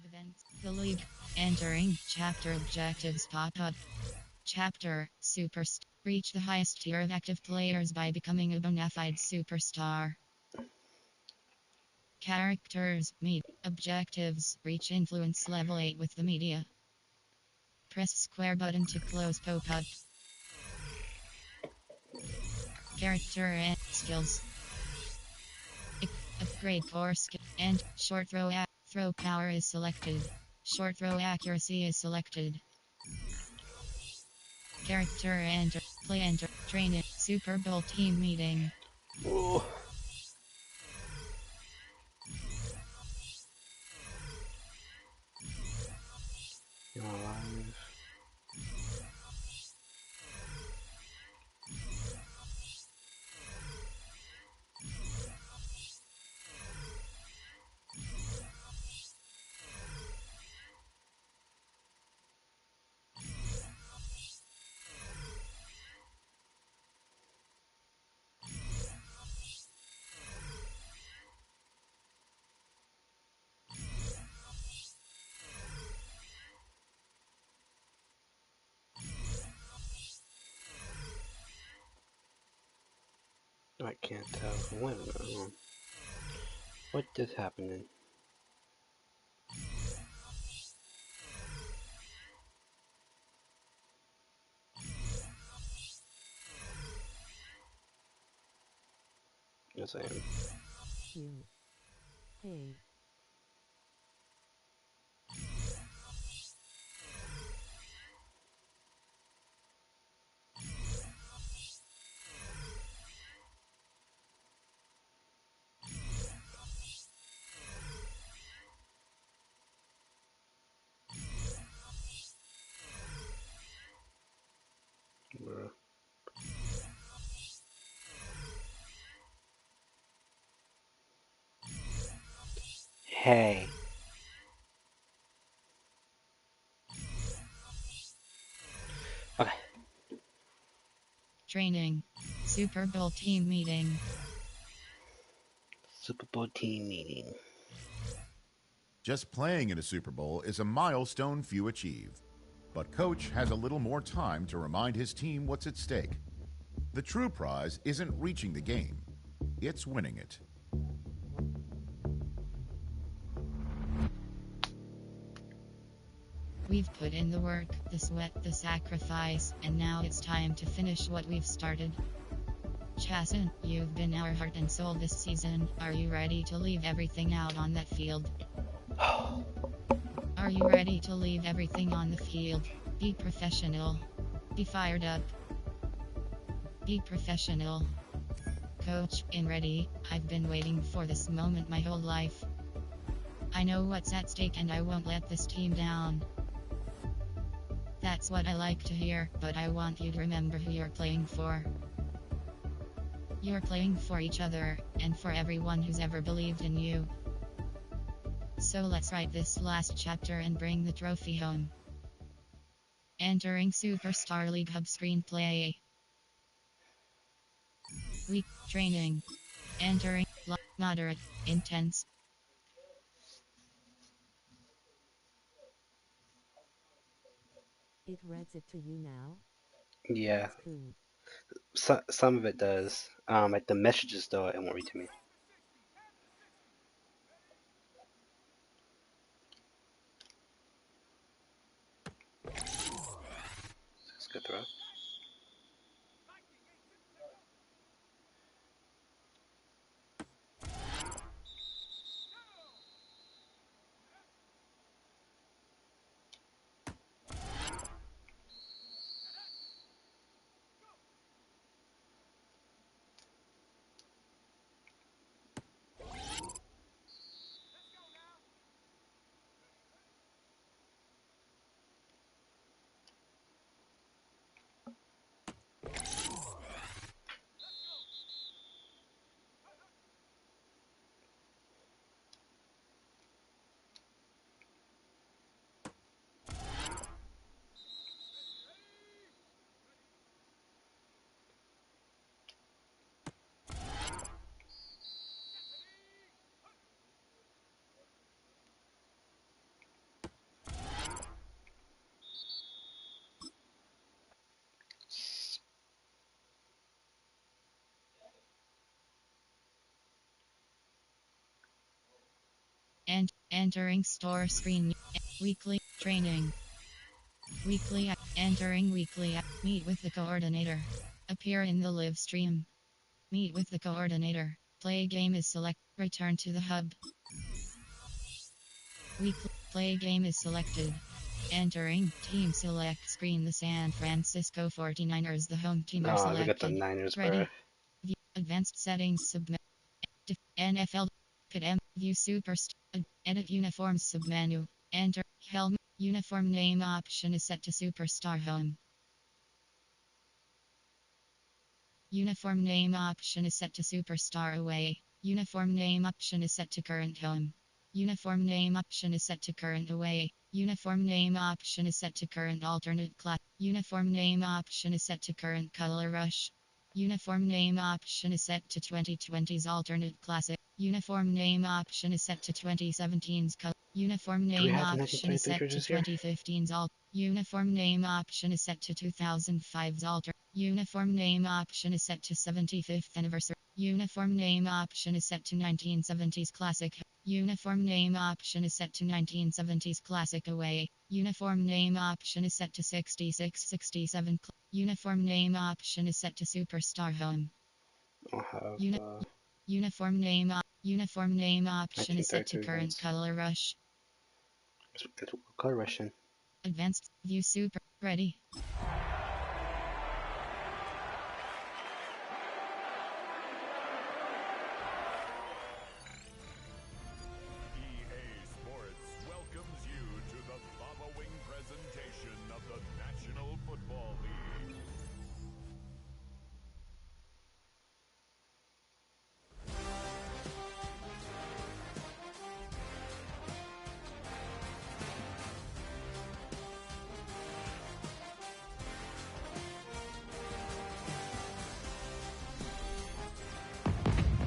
events. The League. Entering. Chapter objectives pop up. Chapter Superstar. Reach the highest tier of active players by becoming a bona fide superstar. Characters. Meet. Objectives. Reach influence level 8 with the media. Press square button to close pop-up. Character and skills. Upgrade core skill and short throw. Throw power is selected. Short throw accuracy is selected. Character enter. Play enter. Train it. Super Bowl team meeting. Oh. You're alive. I can't tell. Wait a minute. What is happening? Yes, I am. Hey. Bruh. Hey. Okay. Training. Super Bowl team meeting. Super Bowl team meeting. Just playing in a Super Bowl is a milestone few achieve. But Coach has a little more time to remind his team what's at stake. The true prize isn't reaching the game, it's winning it. We've put in the work, the sweat, the sacrifice, and now it's time to finish what we've started. Chasen, you've been our heart and soul this season. Are you ready to leave everything out on that field? Are you ready to leave everything on the field? Be professional. Be fired up. Be professional. Coach, in ready. I've been waiting for this moment my whole life. I know what's at stake and I won't let this team down. That's what I like to hear, but I want you to remember who you're playing for. You're playing for each other, and for everyone who's ever believed in you. So let's write this last chapter and bring the trophy home. Entering Superstar League Hub screenplay. Week training. Entering moderate, intense. It reads it to you now? Yeah. That's cool. Some of it does. Like the messages though, it won't read to me. It's a good throw. Entering store screen. Weekly training. Weekly. Entering weekly. Meet with the coordinator. Appear in the live stream. Meet with the coordinator. Play game is select. Return to the hub. Weekly play game is selected. Entering team select screen. The San Francisco 49ers, the home team, are No, selected. we got the Niners, Ready. bro. View advanced settings. Submit. NFL. Could M. View superstar. Edit uniforms submenu. Enter helmet. Uniform name option is set to superstar home. Uniform name option is set to superstar away. Uniform name option is set to current home. Uniform name option is set to current away. Uniform name option is set to current alternate class. Uniform name option is set to current color rush. Uniform name option is set to 2020's alternate classic. Uniform name option is set to 2017's color. Uniform Do we name have option is set to 1923 jerseys here? 2015's alt. Uniform name option is set to 2005's alter. Uniform name option is set to 75th anniversary. Uniform name option is set to 1970s classic. Uniform name option is set to 1970s classic away. Uniform name option is set to 66-67. Uniform name option is set to superstar home. I'll have Uniform name option is set to 1933 current ones. color rush. It's color Russian. Advanced view super ready. EA Sports welcomes you to the following presentation of the National Football League.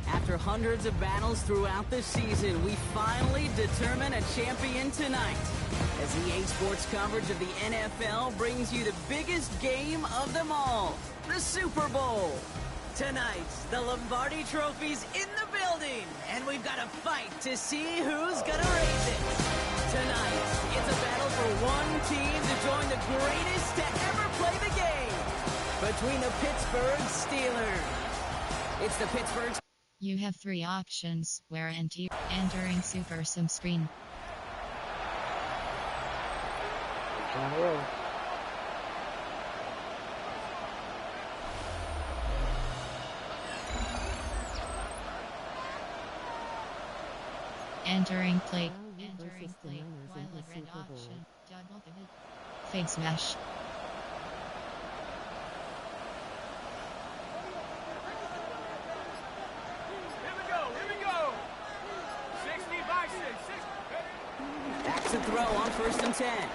After hundreds of battles throughout the season, we finally determine a champion tonight. As EA Sports coverage of the NFL brings you the biggest game of them all, the Super Bowl. Tonight, the Lombardi Trophy's in the building, and we've got a fight to see who's gonna raise it. Tonight, it's a battle for one team to join the greatest to ever play the game. Between the Pittsburgh Steelers. It's the Pittsburgh. You have three options where entering super sim screen. Can roll. Entering plate. Entering plate. Violet red option. Double pivot. Fade smash. Backs to throw on 1st and 10.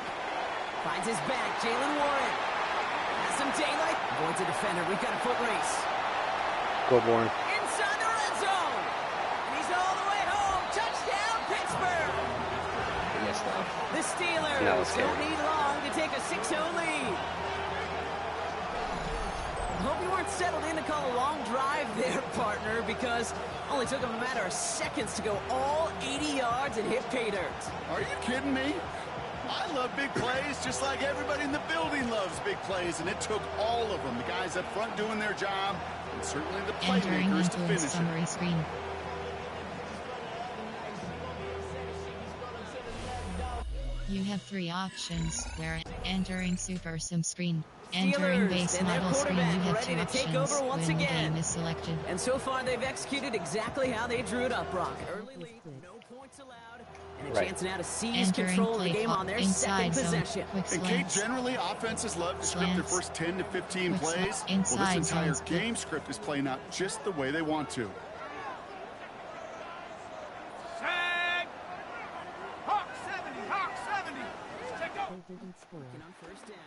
Finds his back, Jalen Warren. Has some daylight. Avoids a defender. We've got a foot race. Go Born. Inside the red zone. And he's all the way home. Touchdown, Pittsburgh. Missed that. The Steelers That was scary. don't need long to take a 6-0 lead. I hope you weren't settled in to call a long drive there, partner, because it only took him a matter of seconds to go all 80 yards and hit pay dirt. Are you kidding me? I love big plays just like everybody in the building loves big plays, and it took all of them, the guys up front doing their job, and certainly the Entering playmakers to influence finish it. summary screen. You have three options where entering super sim screen. Entering Steelers base and their model screen, you quarterback have ready two to take options over once when the again. game is selected. And so far, they've executed exactly how they drew it up, Brock. Early lead, no points allowed, and a Right. chance now to seize Entering control of the play game on their inside second zone. possession. Quick And Kate, slants. generally, offenses love to script their Slants. first 10 to 15 Quick plays. slants. Well, Inside this entire zones. game script is playing out just the way they want to. Hawk 70, Hawk 70. Check out. Working on first down.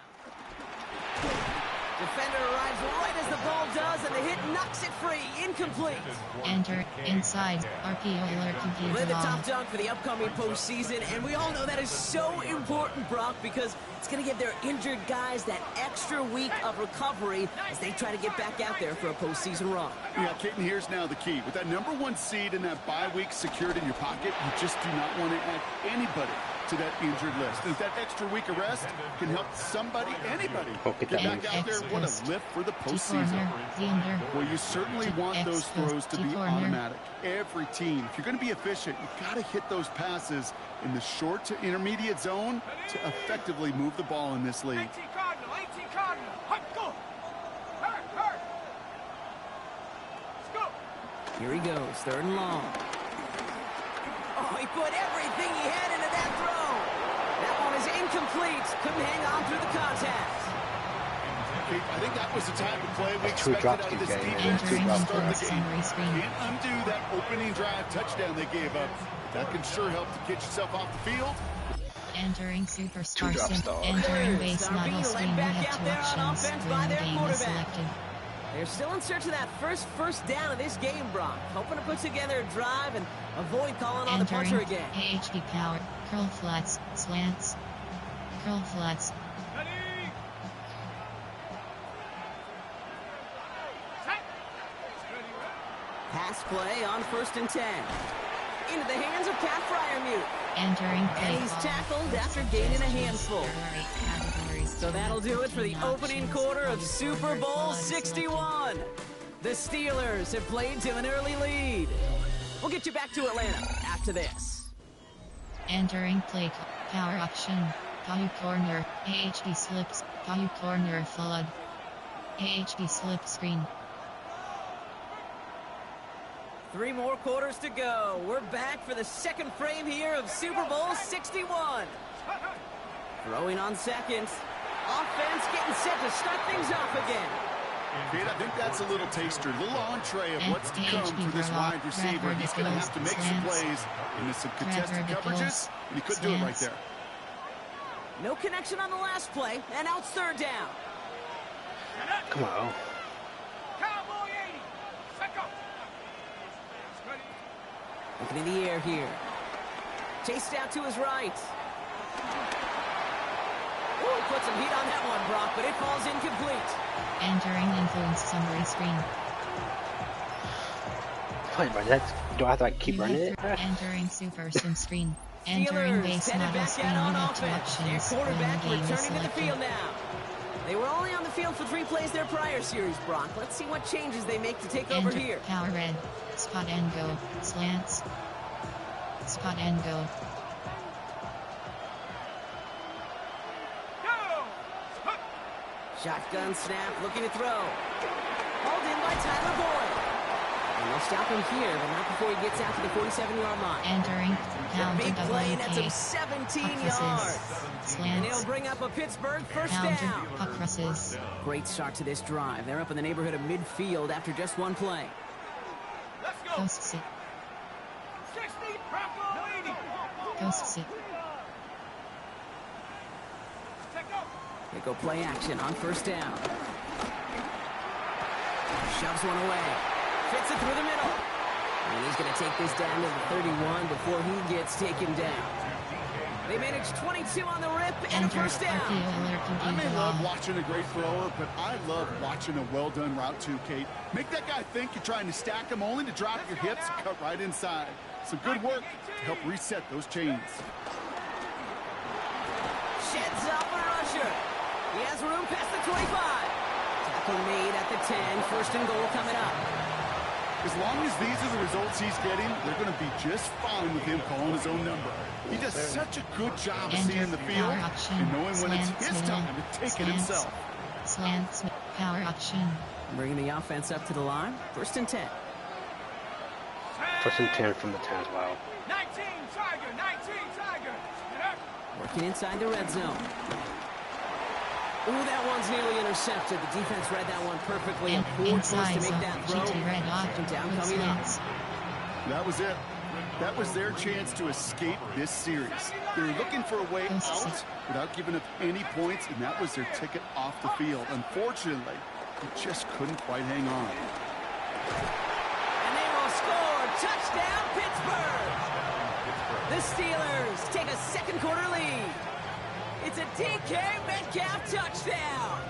Defender arrives right as the ball does, and the hit knocks it free. Incomplete. Enter inside. RPO alert We're computer the top on. dog for the upcoming postseason, and we all know that is so important, Brock, because it's going to give their injured guys that extra week of recovery as they try to get back out there for a postseason run. Yeah, Caden, here's now the key. With that #1 seed and that bye week secured in your pocket, you just do not want to add anybody to that injured list. And if that extra week of rest can help somebody, anybody, get back out there, what a lift for the postseason. Well, you certainly want those throws to be automatic. Every team, if you're going to be efficient, you've got to hit those passes in the short to intermediate zone to effectively move the ball in this league. Here he goes, 3rd and long. Oh, he put everything he had into that throw. That one is incomplete. Couldn't hang on through the contact. I think that was the type of play we expected out of this defense to start the game. Can't undo that opening drive touchdown they gave up. That can sure help to get yourself off the field. Entering Superstar Sim. Entering base model screen. We have 2 options when the game is selected. They're still in search of that first down of this game, Brock. Hoping to put together a drive and avoid calling on the puncher again. AHP power. Curl flats. Slants. Curl flats. Pass play on 1st and 10. Into the hands of Pat Fryermuth. Entering play. And he's tackled after gaining a handful. So that'll do it for the opening quarter of Super Bowl 61. The Steelers have played to an early lead. We'll get you back to Atlanta after this. Entering play. Power option. Value corner. AHP slips. Value corner flood. AHP slip screen. 3 more quarters to go. We're back for the second frame here of Super Bowl 61. Throwing on seconds. Offense getting set to start things off again. Kate, I think that's a little taster, a little entree of what's to come for this wide receiver. He's going to have to make some plays into some contested coverages, and he couldn't do it right there. No connection on the last play, and now it's 3rd down. Come on. Looking in the air here. Chased out to his right. Oh, he put some heat on that one, Brock, but it falls incomplete. Entering influence summary screen. Wait, but that's, do I have to like keep running it? Entering super sim screen. Entering base model screen. We have 2 options when the game is selected. Now. They were only on the field for 3 plays their prior series, Brock. Let's see what changes they make to take over here. Power red. Spot and go. Slants. Spot and go. Shotgun snap, looking to throw. Hauled in by Tyler Boyd. And they'll stop him here, but not before he gets out to the 47-yard line. Entering. Down Big to play, that's him WK. 17 Puck yards. crosses. And he'll Slants. bring up a Pittsburgh first Down down. to puck crosses. Great start to this drive. They're up in the neighborhood of midfield after just 1 play. Ghosts it. Ghosts it. They go play action on 1st down. Shoves one away. Fits it through the middle. And he's going to take this down to the 31 before he gets taken down. They managed 22 on the rip and a first down. I may love watching a great thrower, but I love watching a well-done route too, Kate. Make that guy think you're trying to stack him only to drop your hips and cut right inside. Some good work to help reset those chains. Sheds off a rusher. He has room past the 25. Tackle made at the 10. 1st and goal coming up. As long as these are the results he's getting, they're going to be just fine with him calling his own number. He does such a good job of seeing the field and knowing when it's his time to take it himself. Slants, power option. Bringing the offense up to the line. 1st and 10. 1st and 10 from the 10 as well. 19 Tiger. Working inside the red zone. Ooh, that one's nearly intercepted. The defense read that one perfectly. And poor choice inside to make that throw. GT red off. Down coming up. That was it. That was their chance to escape this series. They were looking for a way out without giving up any points, and that was their ticket off the field. Unfortunately, they just couldn't quite hang on. And they will score. Touchdown, Pittsburgh. The Steelers take a second quarter lead. It's a DK Metcalf touchdown.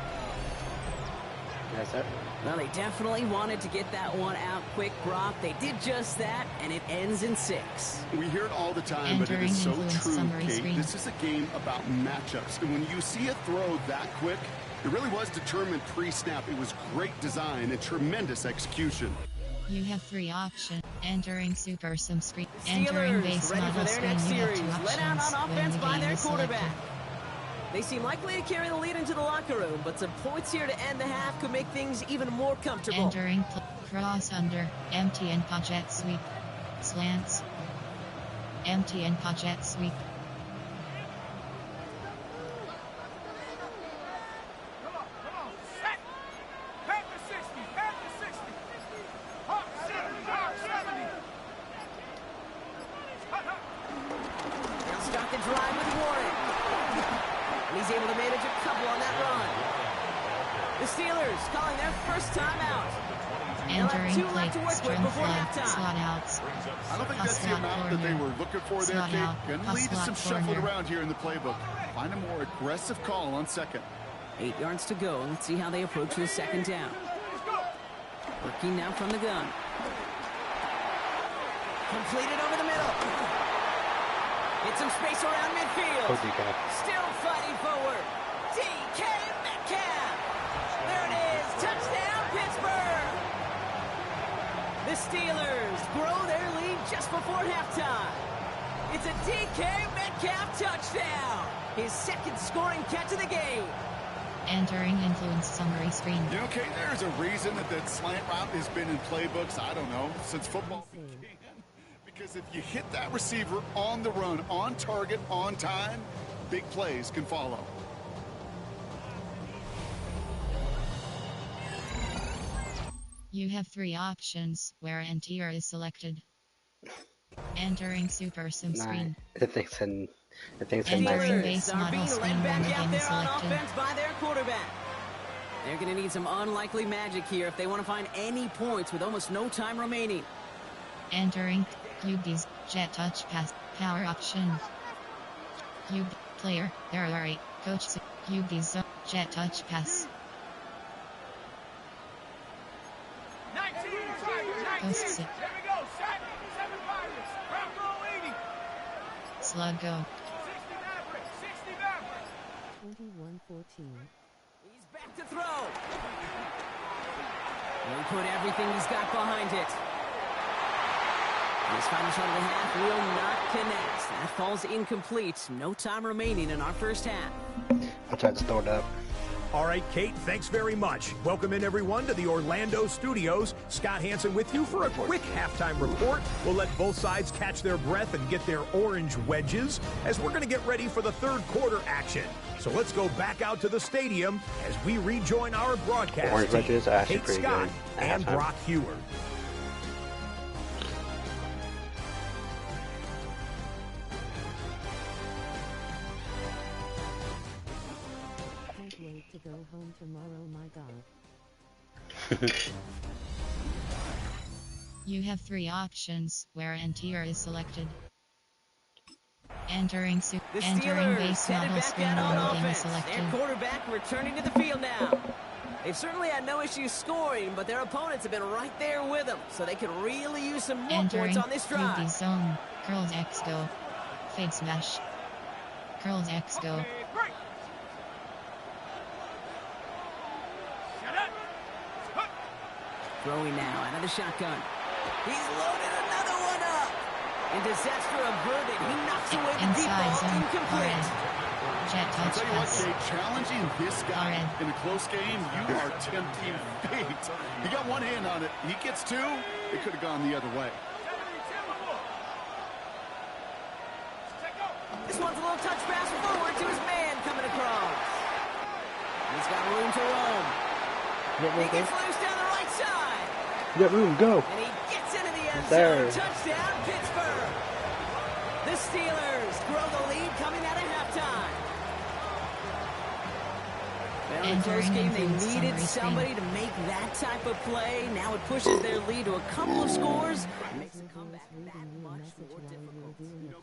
Yes, sir. Well, they definitely wanted to get that one out quick, Brock. They did just that, and it ends in 6. We hear it all the time, but it is so true, Kate. This is a game about matchups. And when you see a throw that quick, it really was determined pre-snap. It was great design and tremendous execution. You have 3 options. Entering Super Sim screen. Steelers Entering base ready for model their screen. next You have series. 2 options. Let out on when offense the by game their is selected. quarterback. They seem likely to carry the lead into the locker room, but some points here to end the half could make things even more comfortable. Entering cross under. Empty and jet sweep. Slants. Empty and jet sweep. Come on, set. Back to 60, back to 60. Hawk 70, Hawk 70. They'll start the drive with Warren. And he's able to manage a couple on that run. The Steelers calling their first time out. Entering 2 left to work with before halftime. Slot outs. I don't think that's the amount that they were looking for there, Kate. Going to lead to some shuffling around here in the playbook. Find a more aggressive call on second. 8 yards to go. Let's see how they approach this second down. Working now from the gun. Completed over the middle. Get some space around midfield. Oh, DK. Still fighting forward. DK Metcalf. There it is. Touchdown, Pittsburgh. The Steelers grow their lead just before halftime. It's a DK Metcalf touchdown. His second scoring catch of the game. Entering influence summary screen. You know, Kate, there's a reason that slant route has been in playbooks, I don't know, since football began. Because if you hit that receiver on the run, on target, on time, big plays can follow. You have 3 options where an tier is selected. Entering Super Sim screen. The thing's in Entering my base are model being screen led when the back out game is there on selected. offense by their quarterback. They're going to need some unlikely magic here if they want to find any points with almost no time remaining. Entering QB's jet touch pass power option. QB player. There are 8 coach QB's jet touch pass. 19, Tiger, 19. Post Here we go, set. 7 fighters. Round roll 80. Slug go. 60 Maverick, 60 Maverick. 21-14. He's back to throw. And he put everything he's got behind it. This final shot of the half will not connect. That falls incomplete. No time remaining in our first half. I'll try to store it up. All right, Kate, thanks very much. Welcome in, everyone, to the Orlando studios. Scott Hansen with you for a quick halftime report. We'll let both sides catch their breath and get their orange wedges as we're going to get ready for the third quarter action. So let's go back out to the stadium as we rejoin our broadcast Orange team, wedges are actually Kate pretty Scott good at and halftime. Brock Heward. Can't wait to go home tomorrow, my God. You have 3 options where an tier is selected. Entering The entering Steelers base headed model back screen out when on the game is offense. Their selected. quarterback returning to the field now. They've certainly had no issues scoring, but their opponents have been right there with them, so they could really use some more Entering points on this drive. QB zone. Curls X go. Fade smash. Curls X go. Okay, break. Shut up. Hup. Throwing now out of the shotgun. He's loaded another one up. And disaster averted. He knocks away the deep Inside ball. zone. Incomplete. Jet I'll touch tell you what, pass. Jake, challenging this guy Alright. in a close game, you are tempting fate. He got one hand on it. He gets 2. It could have gone the other way. 70 Timberwolves. Check out. This one's a little touch pass forward to his man coming across. He's got room to roam. He gets loose down the right side. You got room, go. And he gets into the end There. zone. Touchdown, Pittsburgh. Steelers grow the lead coming out of halftime. Well, in the first game, they needed somebody to make that type of play. Now it pushes their lead to a couple of scores. It makes the comeback that much more difficult.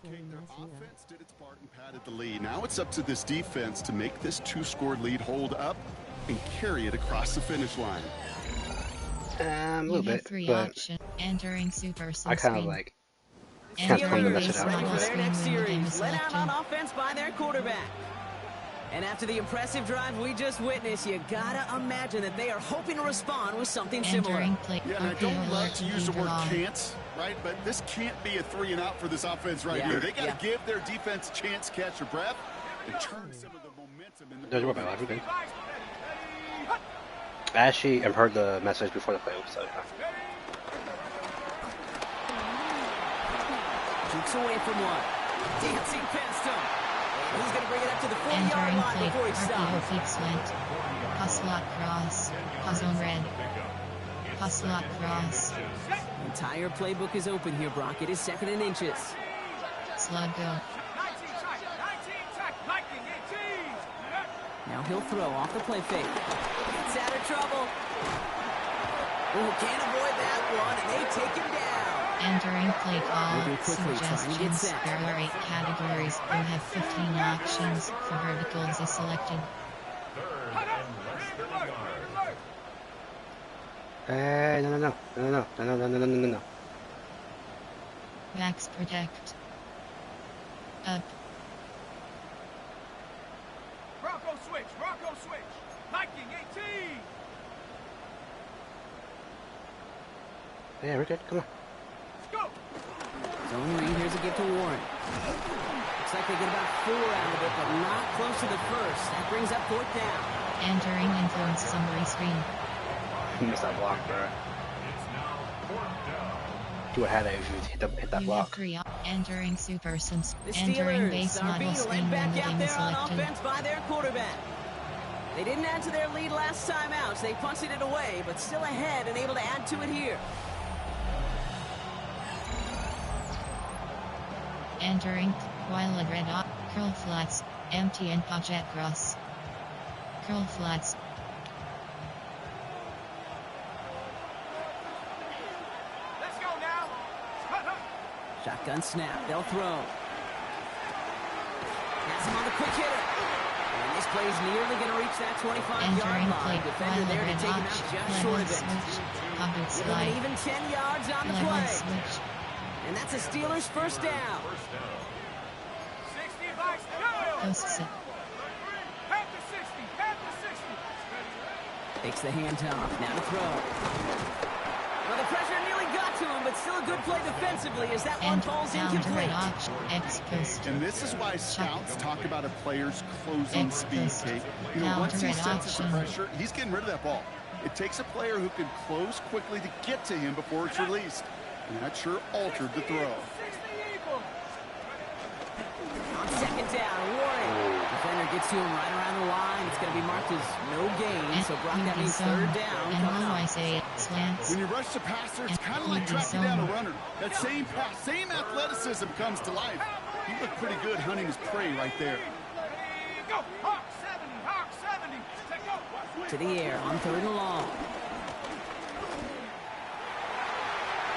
Their offense did its part and padded the lead. Now it's up to this defense to make this two-score lead hold up and carry it across the finish line. A little You have bit, three but options. Entering Super I kind of Screen. like kind of trying to Steelers mess it ready up. for their next When the game series. is Let out on selected. offense by their quarterback. And after the impressive drive we just witnessed, you gotta imagine that they are hoping to respond with something similar. Entering play. Yeah, and I RPO don't love alert to use the word draw. can't, right? But this can't be a 3 and out for this offense right Yeah, here. They got to yeah. give their defense a chance to catch their breath and turn some of the momentum in the Don't worry about it, we're good. Ready. Hut. I actually have heard the message before the play, so Jukes away from one. Dancing past him. And he's going to bring it up to the 40-yard Entering line play. before he RPO stops. fake slant. Pass slot cross. Pass on red. Pass slot cross. The entire playbook is open here, Brock. It is 2nd and inches. Slot go. 19 track, lightning 18. Now he'll throw off the play fake. Gets out of trouble. Oh, can't avoid that one, and they take him down. Entering play call. Moving quickly, trying to get Suggestions. set. There are 8 categories. You have 15 options. For verticals is selected. Hut up. Red alert, red alert. no. Backs protect. Up. Bronco switch, Bronco switch. Lightning 18. Yeah, we're good. Come on. Let's go. Zone read, here's a gift to Warren. Looks like they get about 4 out of it, but not close to the first. That brings up 4th down. Entering influence summary screen. Missed that block, bro. You would have had it if you hit that You have block. 3 entering super sims. The Entering Steelers base are model being screen led when back the out game is there on selected. offense by their quarterback. They didn't add to their lead last time out, so they punted it away, but still ahead and able to add to it here. Entering while at red up. Curl flats. Empty and project cross. Curl flats. Let's go now. Hut, hut. Shotgun snap, they'll throw. Has him on the quick hitter. And this play is nearly going to reach that 25-yard Entering play line. Defender while there at to red take him up. out just Level short of it. switch. Pocket Give him slide. an even 10 yards on the Level play. switch. And that's a Steelers first down. 60 bikes. Go. Post set. Half the 60. Half the 60. Takes the handoff. Now to throw. Well, the pressure nearly got to him, but still a good play defensively as that one And falls down to incomplete. red option. X post. And this is why scouts talk about a player's closing speed, Kate. You know, Down once to he red senses the option. pressure, he's getting rid of that ball. It takes a player who can close quickly to get to him before it's released. And that sure altered the throw. 60 equal. On 2nd down, Warren. Defender gets to him right around the line. It's going to be marked as no gain, And so Brock, that QB means zone. 3rd down And coming low I up. say slants. When you rush the passer, it's And kind of like QB tracking down a zone. runner. That same pass, same athleticism comes to life. He looked pretty good hunting his prey right there. Ready, go. Hawk 70. Hawk 70. Take go. To the air on 3rd and long.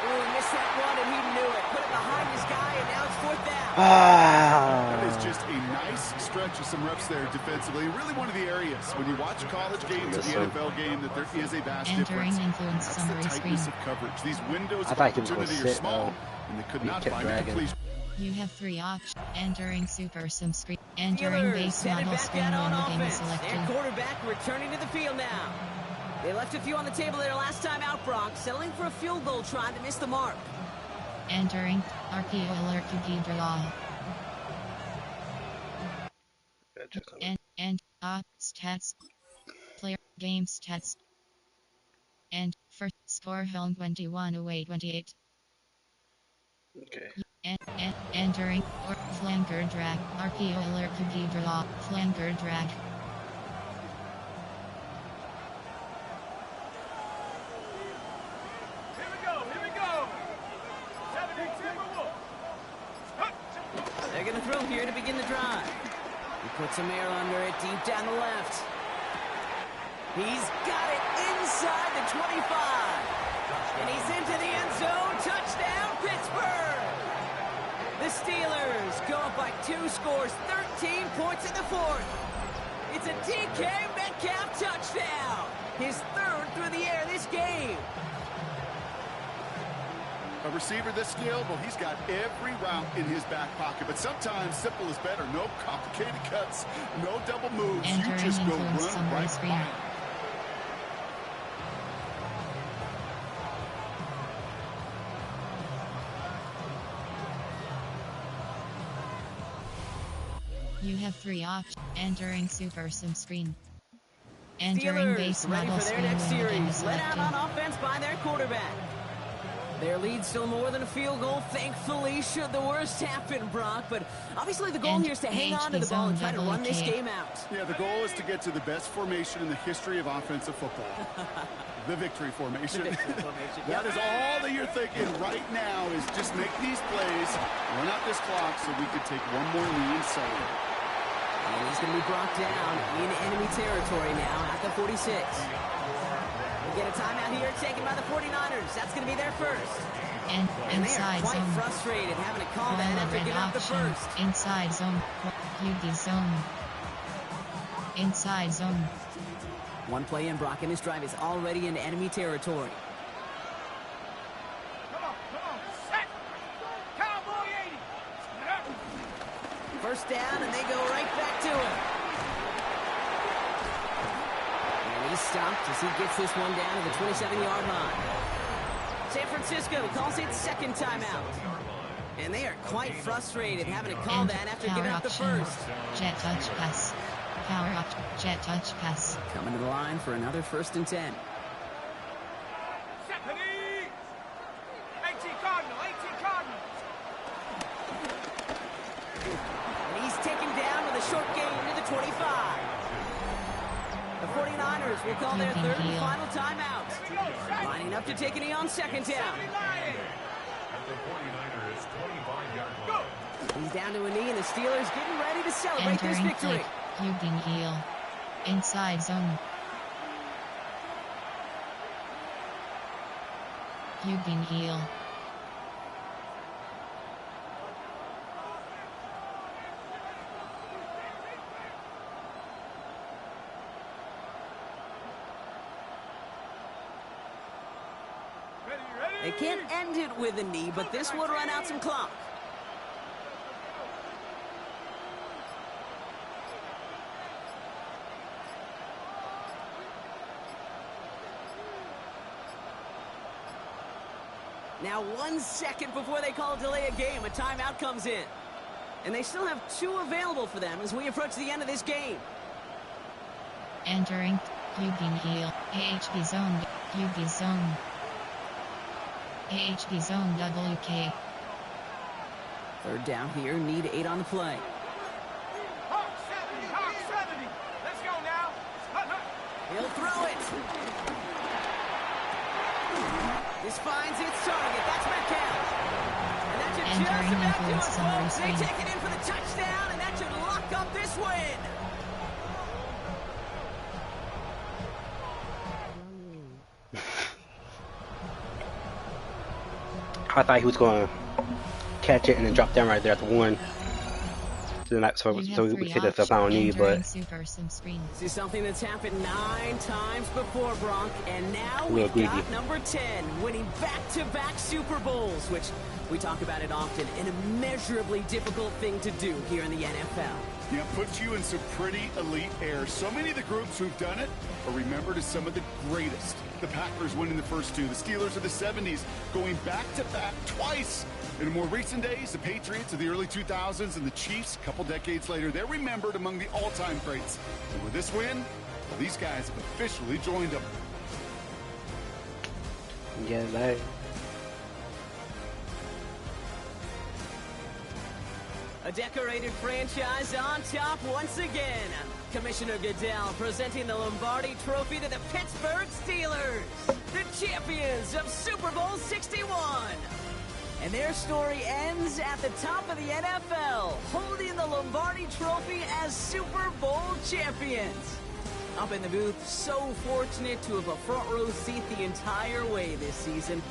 Oh, he missed that one, and he knew it. Put it behind his guy, and now it's 4th down. That is Ah. just a nice stretch of some reps there defensively. Really one of the areas when you watch college games and the NFL game that there is a vast Entering difference. influence That's the summary tightness screen. of coverage. These windows I of thought he was gonna opportunity are sit, small, though. and they could He not kept find a dragging. completion. You have 3 options. Entering super sim screen. Entering Steelers base headed model back screen out when on the game is offense. Their selected. quarterback returning to the field now. They left a few on the table there last time out, Brock, settling for a field goal try that missed the mark. Entering RPO alert QB draw. And stats. Player game stats. And first score home 21 away 28. Okay. Entering or flanker drag. RPO alert QB draw. Flanker drag. Here we go. Here we go. 70 Timberwolves. Hut. Put some air under it, deep down the left. He's got it inside the 25. And he's into the end zone. Touchdown, Pittsburgh! The Steelers go up by 2 scores, 13 points in the 4th. It's a DK Metcalf touchdown. His 3rd through the air this game. A receiver this skilled, well, he's got every route in his back pocket. But sometimes simple is better. No complicated cuts, no double moves. You just go run right by him. You have 3 options. Entering Super Sim screen. Entering Steelers base ready model for their screen next when the game is series. Let out selected. on offense by their quarterback. Their lead still more than a field goal, thankfully, should the worst happen, Brock. But obviously the goal And here is to hang on to the ball and try to run this game out. Yeah, the goal is to get to the best formation in the history of offensive football. The victory formation. The victory formation. That is all that you're thinking right now is just make these plays, run out this clock so we could take one more knee and celebrate. And he's going to be brought down in enemy territory now at the 46. We get a timeout here taken by the 49ers. That's going to be their first. And And they are inside quite zone. frustrated having to call that after Red giving up the option. first. Inside zone. QB zone. Inside zone. One play in, Brock, and this drive is already in enemy territory. Come on, set. Cowboy 80. Split up. First down, and they go right back to him. And he's stopped as he gets this one down to the 27-yard line. San Francisco calls it second timeout. And they are quite frustrated having to call And that after power giving up the option. first. Jet touch pass. Power option. Jet touch pass. Coming to the line for another 1st and 10. Stephanie. 18 Cardinal. And he's taken down with a short gain to the 25. The 49ers will call their Keeping 3rd and heel. final timeout. Lining up to take a knee on 2nd down. He's down to a knee, and the Steelers getting ready to celebrate this Entering victory. click. QB heel. Inside zone. QB heel. They can't end it with a knee, but this would run out some clock. Now 1 second before they call a delay of game, a timeout comes in. And they still have 2 available for them as we approach the end of this game. Entering QB heel. AHB zone. QB zone. AHB zone WK. 3rd down here, need 8 on the play. Hawk 70. Let's go now. He'll throw it. This finds its target. That's Metcalf. And that should just Entering about do it, influence summary folks. They screen. take it in for the touchdown, and that should lock up this win. I thought he was going to catch it and then drop down right there at the 1. So You have we 3 could hit the options. final knee, Entering but Super Sim screen. This is something that's happened 9 times before, Bronk, and now Real we've greedy. got number 10, winning back-to-back Super Bowls, which we talk about it often, an immeasurably difficult thing to do here in the NFL. Yeah, puts you in some pretty elite air. So many of the groups who've done it are remembered as some of the greatest. The Packers winning the first 2, the Steelers of the 70s going back-to-back twice. In more recent days, the Patriots of the early 2000s and the Chiefs a couple decades later, they're remembered among the all-time greats. And with this win, well, these guys have officially joined them. yeah, that. A decorated franchise on top once again. Commissioner Goodell presenting the Lombardi Trophy to the Pittsburgh Steelers, the champions of Super Bowl 61. And their story ends at the top of the NFL, holding the Lombardi Trophy as Super Bowl champions. Up in the booth, so fortunate to have a front row seat the entire way this season.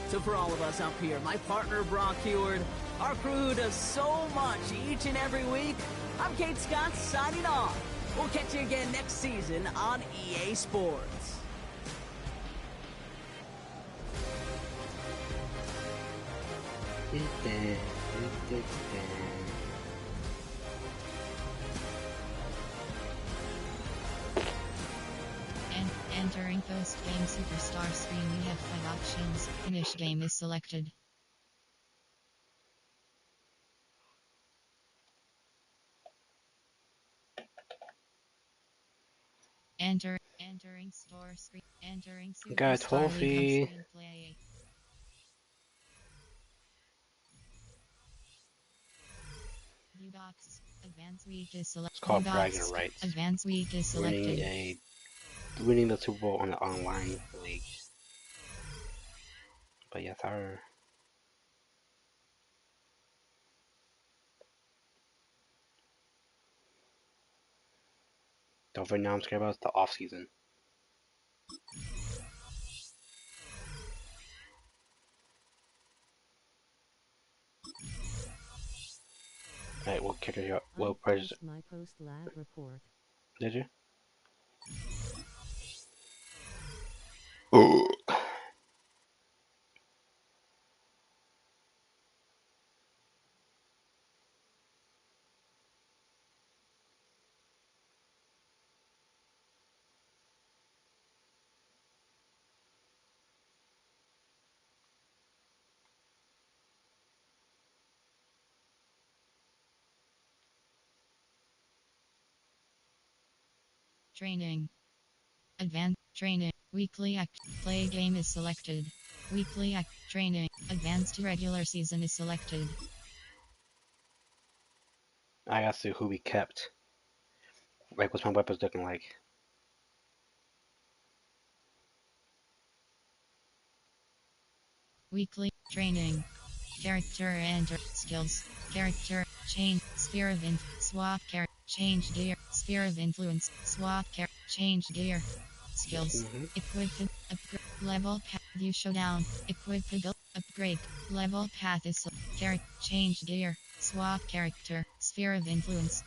So for all of us up here, my partner Brock Heward, our crew who does so much each and every week, I'm Kate Scott signing off. We'll catch you again next season on EA Sports. And entering post-game superstar screen, you have 5 options. Finish game is selected. Entering store screen. Entering Got superstar league Trophy. screenplay. View box. Advanced week is selected. It's called Bragging Rights. Advanced week is selected. Winning the Super Bowl on the online league. But yes, sir. Don't right now I'm scared about the off season. Alright, we'll kick it up. Well, press. My post-lab report. Did you? Oh. Training. Advanced training. Weekly play game is selected. Weekly training. Advanced regular season is selected. I gotta see who we kept. Like, what's my weapons looking like? Weekly training. Character enter skills. Character change. Sphere of swap character. Change gear. Sphere of influence. Swap character. Change gear. Skills. Equip. Upgrade. Level path. View showdown. Equip. Upgrade. Level path is character. Change gear. Swap character. Sphere of influence.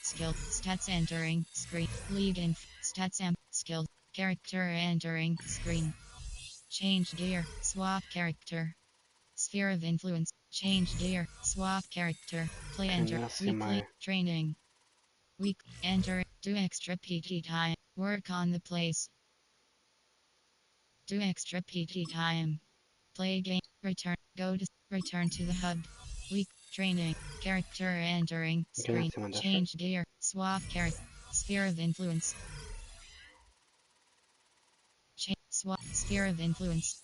Skill. Stats entering screen. Lead in stats skill. Character entering screen. Change gear. Swap character. Sphere of influence. Change gear. Swap character. Play enter. Weekly training. Week enter. Do extra PT time. Work on the place. Do extra PT time. Play game. Return. Go to return to the hub. Week training. Character entering screen. Change gear. Swap character. Sphere of influence. Swap sphere of influence.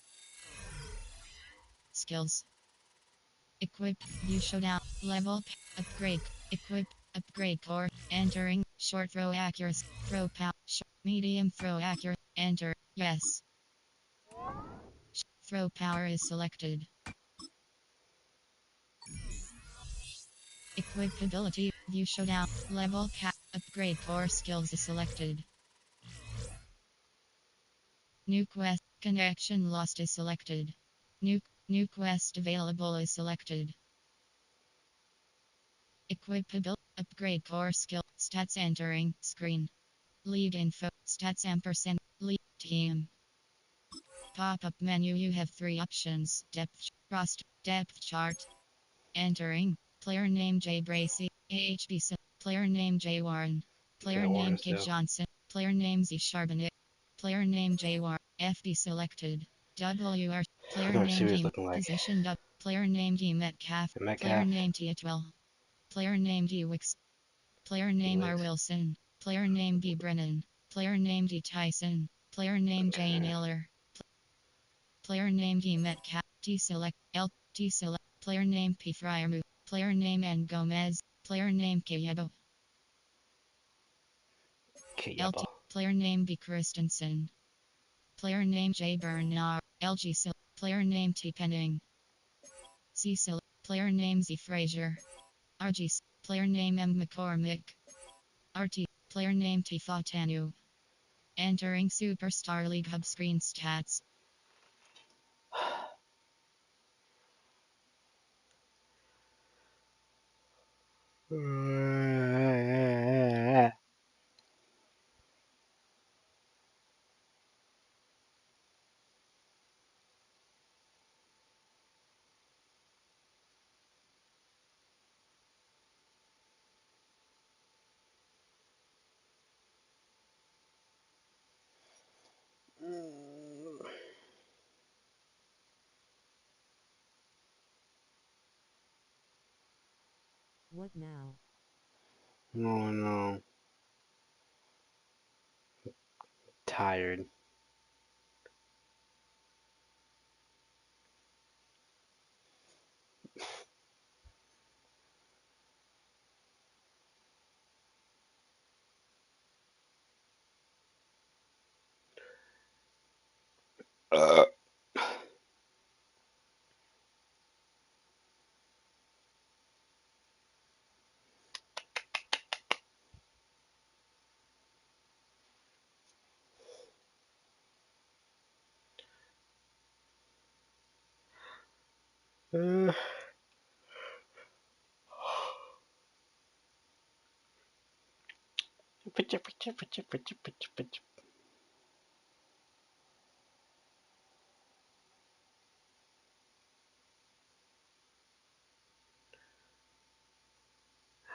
Skills. Equip. View showdown. Level. Upgrade. Equip. Upgrade core. Entering. Short throw accuracy. Throw power. Medium throw accuracy. Enter. Yes. Throw power is selected. Equip ability. View showdown. Level cap. Upgrade core skills is selected. New quest. Connection lost is selected. New quest available is selected. Equip ability. Upgrade core skill. Stats entering screen. Lead info. Stats ampersand. Lead team. Pop-up menu. You have 3 options. Depth. Roster. Depth chart. Entering. Player name Jay Bracey. AHB. Player name Jay Warren. Player name Kid Johnson. Player name Z Charbonnet. Player name Jay Warren. FB selected. WR. Player name D. Position up. Player name D Metcalf. Player name T Atwell. Player name D Wicks. Player name R Wilson. Player name D Brennan. Player name D Tyson. Player name J Naylor. Player name D Metcalf. T select. L. T select. Player name P Fryermuth. Player name N Gomez. Player name Kayabo. LT. Player name B Christensen. Player name J Bernard. LG Player name T Penning. Cecil. Player name Z Fraser. RG. Player name M McCormick. RT. Player name T Fatanu. Entering Superstar League Hub screen stats. What now? Oh no. Tired. Uh,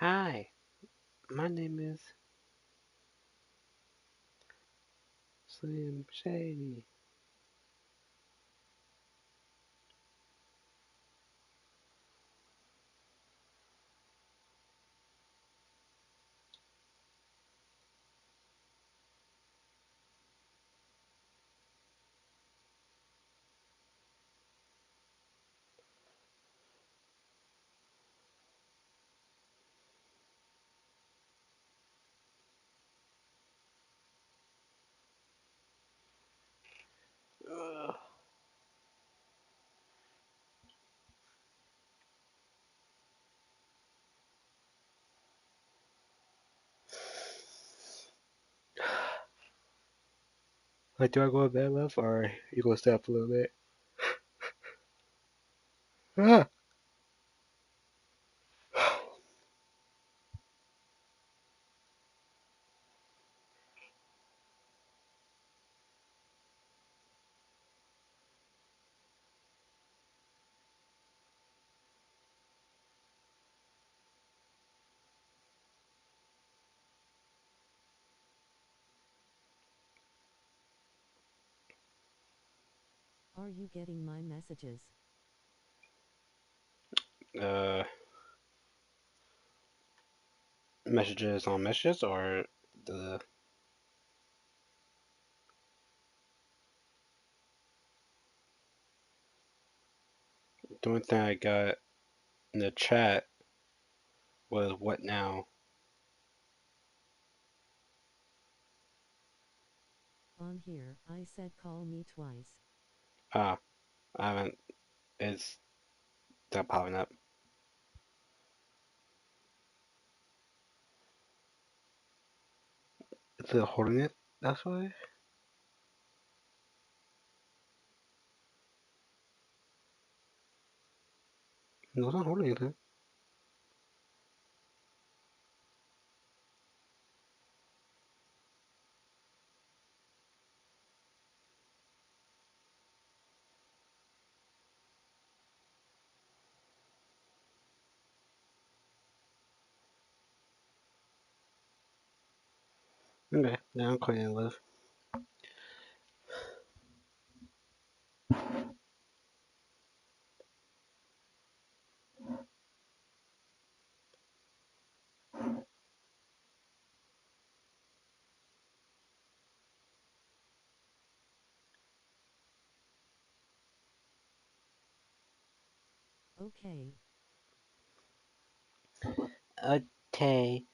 Hi, my name is Slim Shady. Like, do I go to bed, love, or you gonna stay up a little bit? Ah. Are you getting my messages? Uh, Messages on messages, or the only thing I got in the chat was what now? On here, I said call me twice. Ah, I haven't. It's not popping up. Is it holding it? That's why. No, it's not holding anything. Okay, now I'm cleaning love. Okay. Okay.